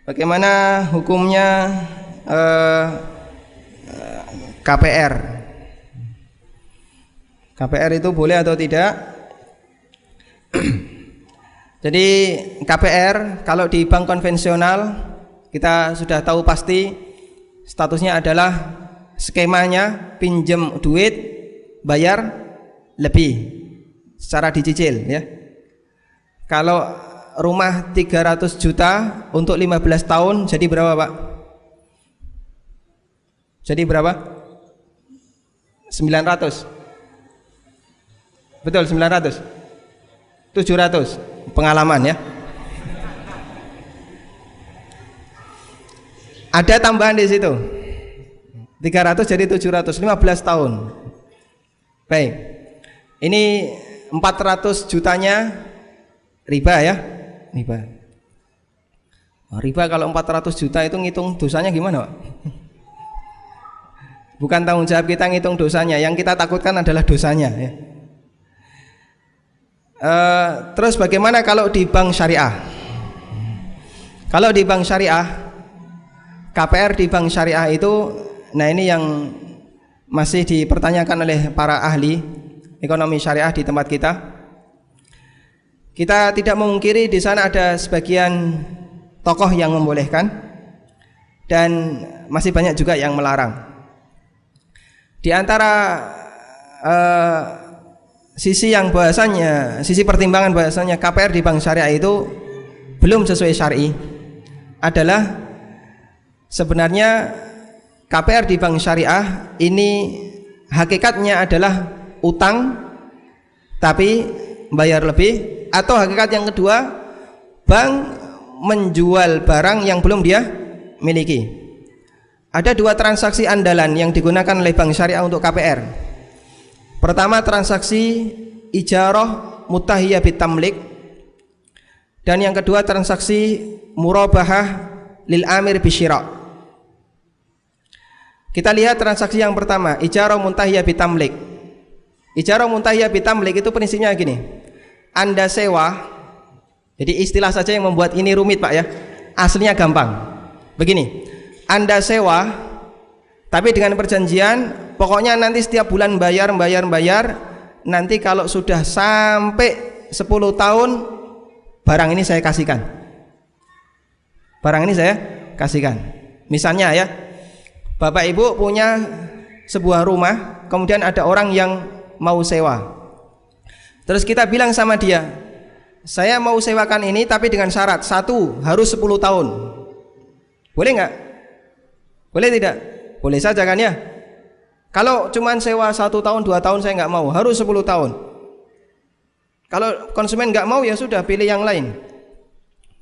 Bagaimana hukumnya KPR? KPR itu boleh atau tidak? Jadi KPR kalau di bank konvensional kita sudah tahu pasti statusnya adalah skemanya pinjam duit bayar lebih secara dicicil ya. Kalau rumah 300 juta untuk 15 tahun jadi berapa, Pak? Jadi berapa? 900. Betul, 900. 700 pengalaman ya. Ada tambahan di situ. 300 jadi 700, 15 tahun. Baik. Ini 400 jutanya riba ya. Riba. Oh, riba kalau 400 juta itu ngitung dosanya gimana, Pak? Bukan tanggung jawab kita ngitung dosanya, yang kita takutkan adalah dosanya ya. Terus bagaimana kalau di bank syariah? Kalau di bank syariah, KPR di bank syariah itu, nah ini yang masih dipertanyakan oleh para ahli ekonomi syariah di tempat kita. Kita tidak memungkiri di sana ada sebagian tokoh yang membolehkan dan masih banyak juga yang melarang. Di antara sisi yang bahasanya, sisi pertimbangan bahasanya KPR di bank syariah itu belum sesuai syar'i adalah sebenarnya KPR di bank syariah ini hakikatnya adalah utang tapi bayar lebih, atau hakikat yang kedua bank menjual barang yang belum dia miliki. Ada dua transaksi andalan yang digunakan oleh bank syariah untuk KPR. Pertama, transaksi ijarah mutahiyah bitamlik, dan yang kedua transaksi murabahah lil amir bisyira. Kita lihat transaksi yang pertama, ijarah mutahiyah bitamlik. Ijarah mutahiyah bitamlik itu prinsipnya gini. Anda sewa, jadi istilah saja yang membuat ini rumit, Pak ya. Aslinya gampang. Begini, Anda sewa tapi dengan perjanjian pokoknya nanti setiap bulan bayar. Nanti kalau sudah sampai 10 tahun barang ini saya kasihkan. Barang ini saya kasihkan. Misalnya ya, Bapak Ibu punya sebuah rumah, kemudian ada orang yang mau sewa. Terus kita bilang sama dia, saya mau sewakan ini tapi dengan syarat, satu, harus 10 tahun. Boleh nggak? Boleh tidak? Boleh saja kan ya. Kalau cuman sewa 1 tahun 2 tahun saya nggak mau, harus 10 tahun. Kalau konsumen nggak mau ya sudah, pilih yang lain.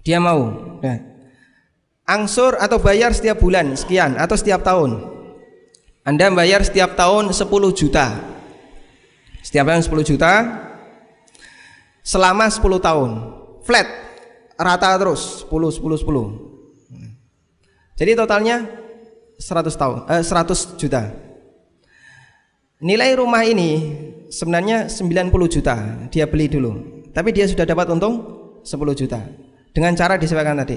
Dia mau. Nah, angsur atau bayar setiap bulan sekian atau setiap tahun. Anda bayar setiap tahun 10 juta. Setiap tahun 10 juta selama 10 tahun. Flat, rata terus 10. Jadi totalnya 100 juta. Nilai rumah ini sebenarnya 90 juta dia beli dulu, tapi dia sudah dapat untung 10 juta dengan cara disewakan tadi.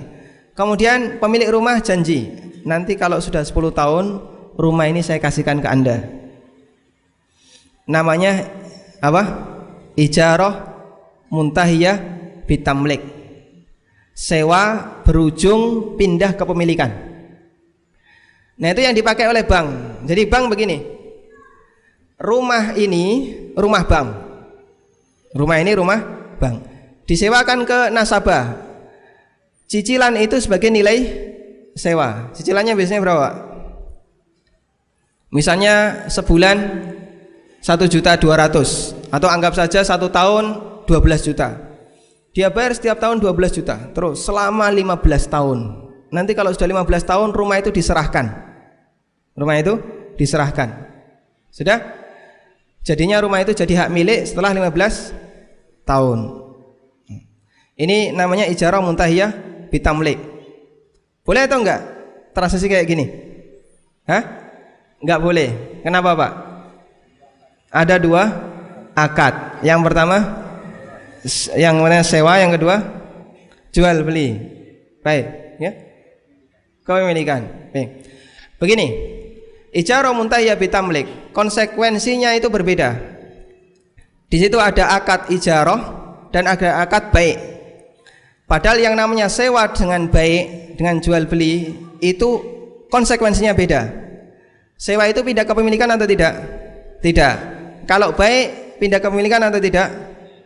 Kemudian pemilik rumah janji, nanti kalau sudah 10 tahun rumah ini saya kasihkan ke Anda. Namanya apa? Ijarah muntahiyah bitamlik. Sewa berujung pindah kepemilikan. Nah, itu yang dipakai oleh bank. Jadi bank begini, rumah ini rumah bank, rumah ini rumah bank, disewakan ke nasabah. Cicilan itu sebagai nilai sewa. Cicilannya biasanya berapa? Misalnya sebulan 1.200.000, atau anggap saja 1 tahun 12 juta. Dia bayar setiap tahun 12 juta terus selama 15 tahun. Nanti kalau sudah 15 tahun rumah itu diserahkan. Rumah itu diserahkan. Sudah? Jadinya rumah itu jadi hak milik setelah 15 tahun. Ini namanya ijarah muntahiyah bitamlik. Boleh atau enggak transaksi kayak gini? Hah? Enggak boleh. Kenapa, Pak? Ada dua akad. Yang pertama yang mana sewa, yang kedua jual beli. Baik, ya. kepemilikan. Begini, ijarah muntahiyah bitamlik, konsekuensinya itu berbeda. Di situ ada akad ijarah dan ada akad baik. Padahal yang namanya sewa dengan baik, dengan jual beli itu konsekuensinya beda. Sewa itu pindah kepemilikan atau tidak? Tidak. Kalau baik pindah kepemilikan atau tidak?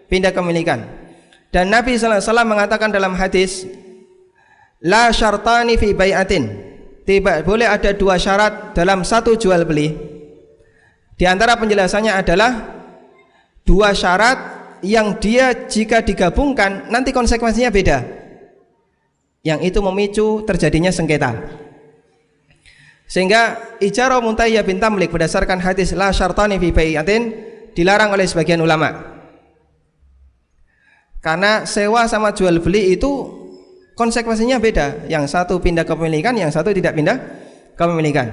Pindah kepemilikan. Dan Nabi sallallahu alaihi wasallam mengatakan dalam hadis, la syartani fi bai'atin. Tidak boleh ada dua syarat dalam satu jual beli. Di antara penjelasannya adalah dua syarat yang dia jika digabungkan nanti konsekuensinya beda. Yang itu memicu terjadinya sengketa. Sehingga ijarah muntahiyah bitamlik berdasarkan hadis la syartani fi bai'atin dilarang oleh sebagian ulama. Karena sewa sama jual beli itu konsekuensinya beda. Yang satu pindah kepemilikan, yang satu tidak pindah kepemilikan.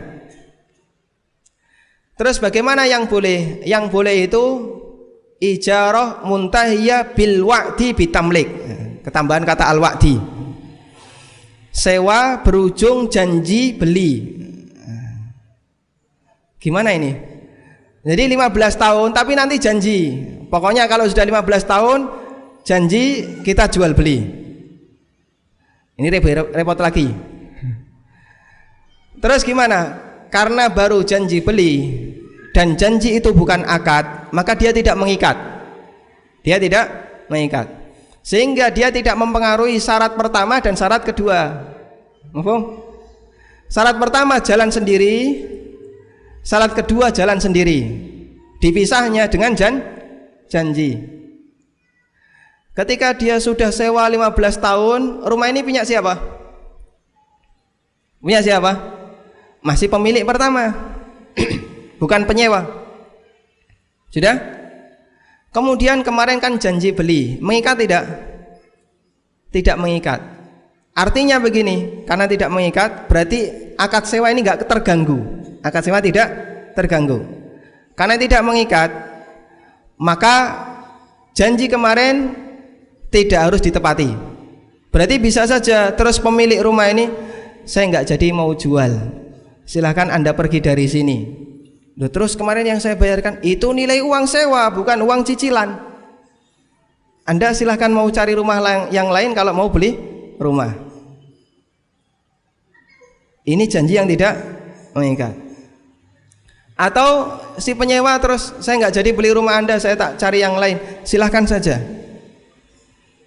Terus bagaimana yang boleh? Yang boleh itu ijarah muntahiyah bil wa'di bitamlik. Ketambahan kata al wa'di. Sewa berujung janji beli. Gimana ini? Jadi 15 tahun tapi nanti janji. Pokoknya kalau sudah 15 tahun janji kita jual beli. Ini repot lagi. Terus gimana? Karena baru janji beli dan janji itu bukan akad, maka dia tidak mengikat. Dia tidak mengikat. Sehingga dia tidak mempengaruhi syarat pertama dan syarat kedua. Mahfum? Syarat pertama jalan sendiri, syarat kedua jalan sendiri. Dipisahnya dengan janji. Ketika dia sudah sewa 15 tahun, rumah ini punya siapa? Punya siapa? Masih pemilik pertama. Bukan penyewa. Sudah? Kemudian kemarin kan janji beli, mengikat tidak? Tidak mengikat. Artinya begini, karena tidak mengikat, berarti akad sewa ini enggak terganggu. Akad sewa tidak terganggu. Karena tidak mengikat, maka janji kemarin tidak harus ditepati. Berarti bisa saja terus pemilik rumah ini, saya nggak jadi mau jual, silahkan Anda pergi dari sini. Loh, terus kemarin yang saya bayarkan itu nilai uang sewa, bukan uang cicilan. Anda silahkan mau cari rumah yang lain kalau mau beli rumah. Ini janji yang tidak mengikat. Atau si penyewa terus, saya nggak jadi beli rumah Anda, saya tak cari yang lain, silahkan saja.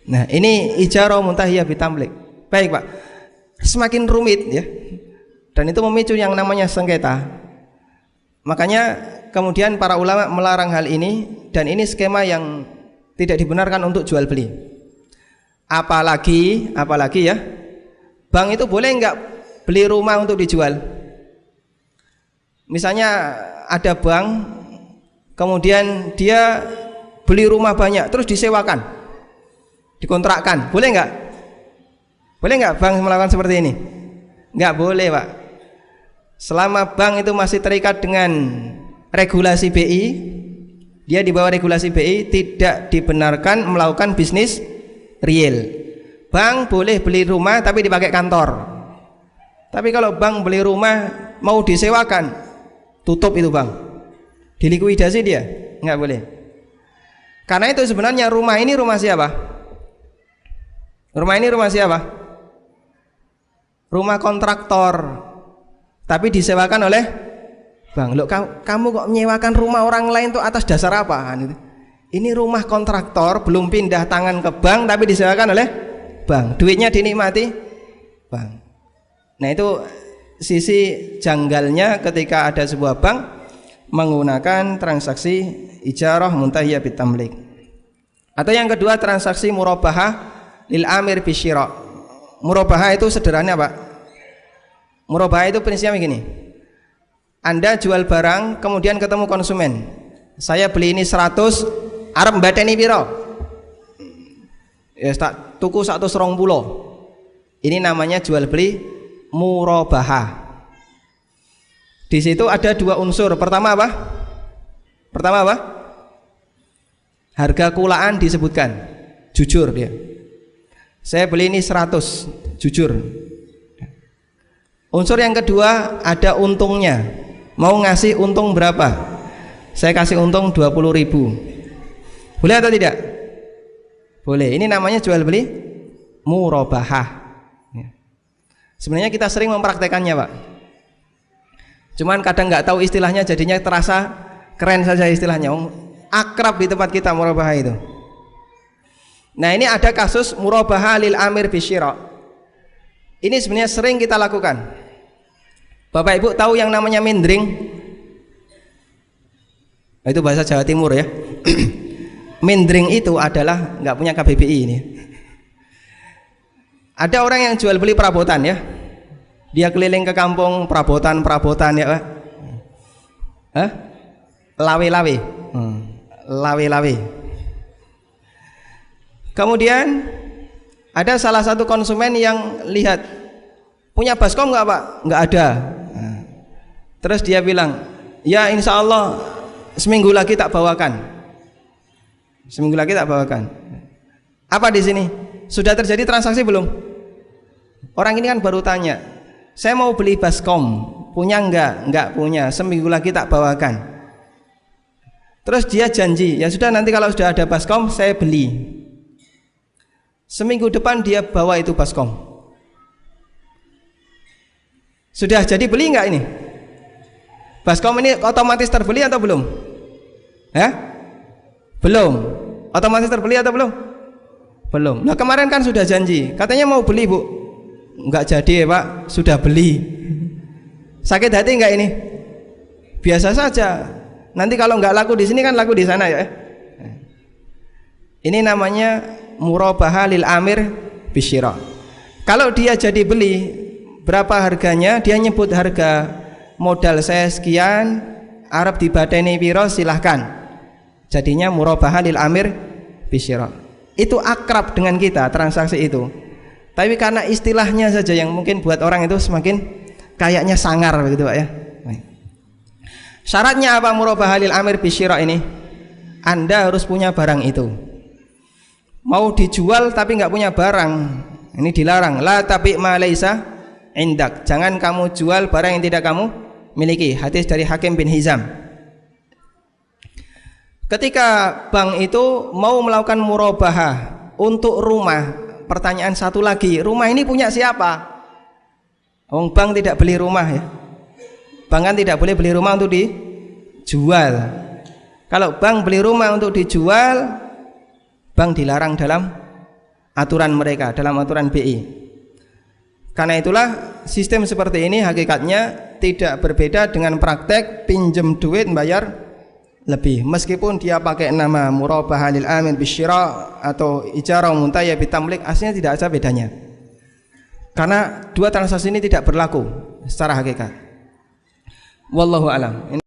Nah, ini ijarah muntahiyah bitamlik. Baik, Pak. Semakin rumit ya. Dan itu memicu yang namanya sengketa. Makanya kemudian para ulama melarang hal ini, dan ini skema yang tidak dibenarkan untuk jual beli. Apalagi ya, bank itu boleh enggak beli rumah untuk dijual? Misalnya ada bank, kemudian dia beli rumah banyak terus disewakan, dikontrakkan, boleh nggak? Boleh nggak bank melakukan seperti ini? Nggak boleh, Pak. Selama bank itu masih terikat dengan regulasi BI, dia di bawah regulasi BI, tidak dibenarkan melakukan bisnis real. Bank boleh beli rumah tapi dipakai kantor. Tapi kalau bank beli rumah mau disewakan, tutup itu bank, dilikuidasi dia, nggak boleh. Karena itu sebenarnya rumah ini rumah siapa? Rumah ini rumah siapa? Rumah kontraktor, tapi disewakan oleh bank. Loh, kamu kok menyewakan rumah orang lain tuh atas dasar apa? Ini rumah kontraktor, belum pindah tangan ke bank, tapi disewakan oleh bank. Duitnya dinikmati bank. Nah, itu sisi janggalnya ketika ada sebuah bank menggunakan transaksi ijarah muntahiyah bitamlik. Atau yang kedua, transaksi murabahah lil amir bisyira. Murabahah itu sederhana, Pak. Murabahah itu prinsipnya begini. Anda jual barang, kemudian ketemu konsumen. Saya beli ini 100, arep mbateni piro? Ya tak tuku 120. Ini namanya jual beli murabahah. Di situ ada dua unsur. Pertama apa? Harga kulaan disebutkan. Jujur dia. Saya beli ini 100, jujur. Unsur yang kedua ada untungnya. Mau ngasih untung berapa? Saya kasih untung 20.000. Boleh atau tidak? Boleh. Ini namanya jual beli murabahah. Sebenarnya kita sering mempraktekannya, Pak. Cuman kadang nggak tahu istilahnya, jadinya terasa keren saja istilahnya. Akrab di tempat kita murabahah itu. Nah, ini ada kasus murabahah lil amir bisyira. Ini sebenarnya sering kita lakukan. Bapak Ibu tahu yang namanya mindring? Itu bahasa Jawa Timur ya. Mindring itu adalah nggak punya KBBI ini. Ada orang yang jual beli perabotan ya. Dia keliling ke kampung perabotan ya Pak. Lawe-lawe. Lawe-lawe. Kemudian ada salah satu konsumen yang lihat, punya baskom nggak Pak? Nggak ada. Terus dia bilang, ya insya Allah seminggu lagi tak bawakan. Seminggu lagi tak bawakan. Apa di sini? Sudah terjadi transaksi belum? Orang ini kan baru tanya, saya mau beli baskom, punya enggak? Enggak punya, seminggu lagi tak bawakan. Terus dia janji, ya sudah nanti kalau sudah ada baskom saya beli. Seminggu depan dia bawa itu baskom. Sudah jadi beli enggak ini? Baskom ini otomatis terbeli atau belum? Belum. Otomatis terbeli atau belum? Belum. Nah kemarin kan sudah janji, katanya mau beli Bu. Enggak jadi ya Pak, sudah beli. Sakit hati enggak ini? Biasa saja. Nanti kalau enggak laku di sini kan laku di sana ya. Ini namanya murabahah lil amir bisyira. Kalau dia jadi beli, berapa harganya? Dia nyebut harga, modal saya sekian, arep dibadani piro silahkan. Jadinya murabahah lil amir bisyira. Itu akrab dengan kita transaksi itu. Tapi karena istilahnya saja yang mungkin buat orang itu semakin kayaknya sangar begitu Pak ya. Syaratnya apa murabahah lil amir bisyira ini? Anda harus punya barang itu. Mau dijual tapi nggak punya barang, ini dilarang. La tabi ma laisa indak. Jangan kamu jual barang yang tidak kamu miliki. Hadis dari Hakim bin Hizam. Ketika bank itu mau melakukan murabahah untuk rumah, pertanyaan satu lagi, rumah ini punya siapa? Bank tidak beli rumah ya. Bank kan tidak boleh beli rumah untuk dijual. Kalau bank beli rumah untuk dijual, bank dilarang dalam aturan mereka, dalam aturan BI. Karena itulah sistem seperti ini hakikatnya tidak berbeda dengan praktek pinjam duit bayar lebih, meskipun dia pakai nama murabahah lil amir bisyira atau ijarah muntahiyah bitamlik, aslinya tidak ada bedanya. Karena dua transaksi ini tidak berlaku secara hakikat. Wallahu alam.